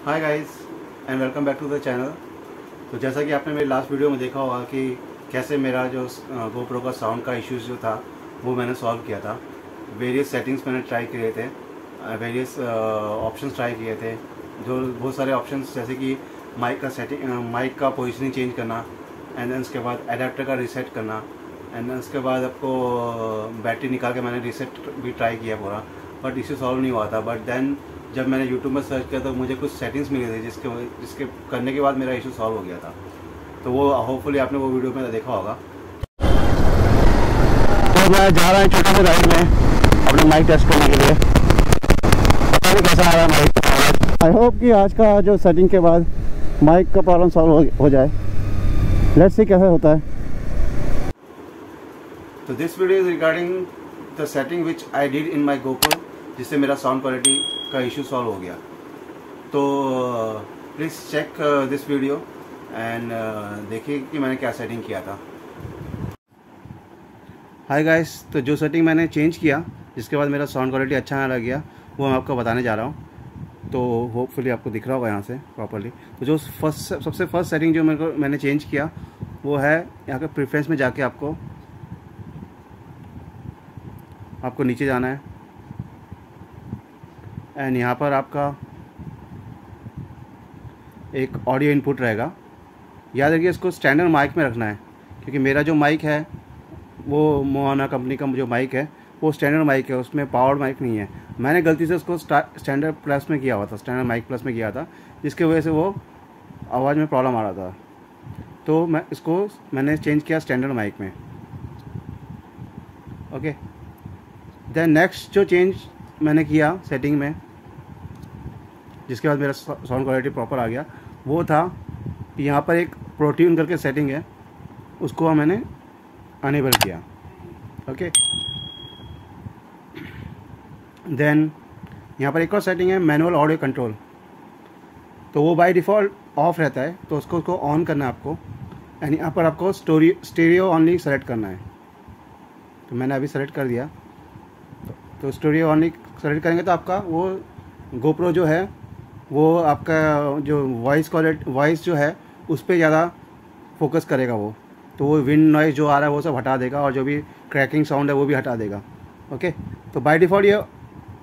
Hi guys and welcome back to the channel. तो जैसा कि आपने मेरी लास्ट वीडियो में देखा होगा कि कैसे मेरा जो GoPro का साउंड का इश्यूज जो था वो मैंने सॉल्व किया था। वेरियस सेटिंग्स मैंने ट्राई किए थे, वेरियस ऑप्शंस ट्राई किए थे, जो बहुत सारे ऑप्शंस जैसे कि माइक का सेटिंग, माइक का पोजिशनिंग चेंज करना, एंड देन उसके बाद एडेप्टर का रीसेट करना, एंड देन उसके बाद आपको बैटरी निकाल के मैंने रीसेट भी ट्राई किया पूरा, बट इश्यू सॉल्व नहीं हुआ था। बट देन जब मैंने यूट्यूब में सर्च किया तो मुझे कुछ सेटिंग्स मिली थी जिसके करने के बाद मेरा इशू सॉल्व हो गया था। तो वो होपफुली आपने वो वीडियो में देखा होगा। तो मैं जा रहा हूँ छोटे से राइड में अपने माइक टेस्ट करने के लिए। पता नहीं कैसा आ रहा है माइक। आई होप कि आज का जो सेटिंग के बाद माइक का प्रॉब्लम सॉल्व हो जाए। लेट्स सी कैसा होता है। तो this video is regarding the setting which I did in my GoPro, जिससे मेरा साउंड क्वालिटी का इशू सॉल्व हो गया। तो please check this video and देखिए कि मैंने क्या सेटिंग किया था। हाय गाइस, तो जो सेटिंग मैंने चेंज किया जिसके बाद मेरा साउंड क्वालिटी अच्छा आने लग गया वो मैं आपको बताने जा रहा हूँ। तो होपफुली आपको दिख रहा होगा यहाँ से प्रॉपरली। तो जो सबसे फर्स्ट सेटिंग जो मैंने चेंज किया वो है यहाँ के प्रेफरेंस में जाके आपको नीचे जाना है, एंड यहाँ पर आपका एक ऑडियो इनपुट रहेगा। याद रखिए इसको स्टैंडर्ड माइक में रखना है, क्योंकि मेरा जो माइक है वो मोहाना कंपनी का जो माइक है वो स्टैंडर्ड माइक है, उसमें पावर्ड माइक नहीं है। मैंने गलती से उसको स्टैंडर्ड प्लस में किया हुआ था, स्टैंडर्ड माइक प्लस में किया था, जिसकी वजह से वो आवाज़ में प्रॉब्लम आ रहा था। तो मैंने चेंज किया स्टैंडर्ड माइक में। ओके, देन नेक्स्ट जो चेंज मैंने किया सेटिंग में जिसके बाद मेरा साउंड क्वालिटी प्रॉपर आ गया वो था कि यहाँ पर एक प्रोट्यून करके सेटिंग है, उसको मैंने अनेबल किया। ओके, देन यहाँ पर एक और सेटिंग है मैनुअल ऑडियो कंट्रोल। तो वो बाय डिफ़ॉल्ट ऑफ रहता है, तो उसको ऑन करना है आपको, एंड यहाँ पर आपको स्टीरियो ओनली सेलेक्ट करना है। तो मैंने अभी सेलेक्ट कर दिया। तो स्टूडियो ओनली सेलेक्ट करेंगे तो आपका वो GoPro जो है वो आपका जो वॉइस जो है उस पर ज़्यादा फोकस करेगा वो। तो वो विंड नॉइज़ जो आ रहा है वो सब हटा देगा, और जो भी क्रैकिंग साउंड है वो भी हटा देगा। ओके, तो बाय डिफ़ॉल्ट ये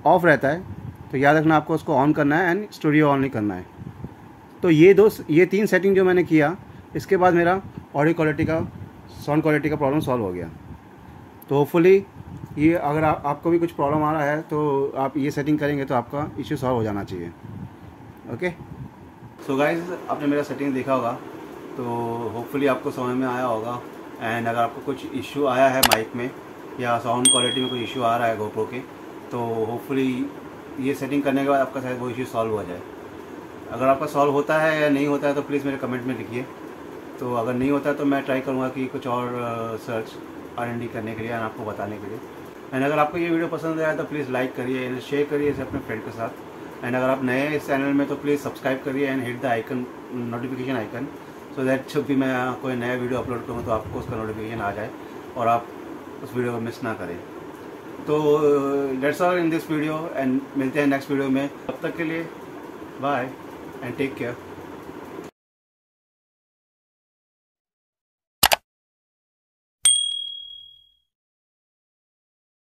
ऑफ रहता है, तो याद रखना आपको उसको ऑन करना है एंड स्टूडियो ऑनली करना है। तो ये तीन सेटिंग जो मैंने किया, इसके बाद मेरा ऑडियो क्वालिटी का, साउंड क्वालिटी का प्रॉब्लम सॉल्व हो गया। तो होपफुली ये अगर आपको भी कुछ प्रॉब्लम आ रहा है तो आप ये सेटिंग करेंगे तो आपका इश्यू सॉल्व हो जाना चाहिए। ओके, सो गाइस, आपने मेरा सेटिंग देखा होगा तो होपफुली आपको समझ में आया होगा। एंड अगर आपको कुछ इश्यू आया है माइक में या साउंड क्वालिटी में कोई इश्यू आ रहा है GoPro के, तो होपफुली ये सेटिंग करने के बाद आपका शायद वो इश्यू सॉल्व हो जाए। अगर आपका सॉल्व होता है या नहीं होता है तो प्लीज़ मेरे कमेंट में लिखिए। तो अगर नहीं होता है तो मैं ट्राई करूँगा कि कुछ और सर्च R&D करने के लिए और आपको बताने के लिए। एंड अगर आपको ये वीडियो पसंद आया तो प्लीज़ लाइक करिए, शेयर करिए इसे अपने फ्रेंड के साथ। एंड अगर आप नए हैं इस चैनल में तो प्लीज़ सब्सक्राइब करिए and hit the icon, notification icon, so that जब भी मैं कोई नया वीडियो अपलोड करूँ तो आपको उसका नोटिफिकेशन आ जाए और आप उस वीडियो को मिस ना करें। तो let's all in this video and मिलते हैं नेक्स्ट वीडियो में। तब तक के लिए बाय एंड टेक केयर।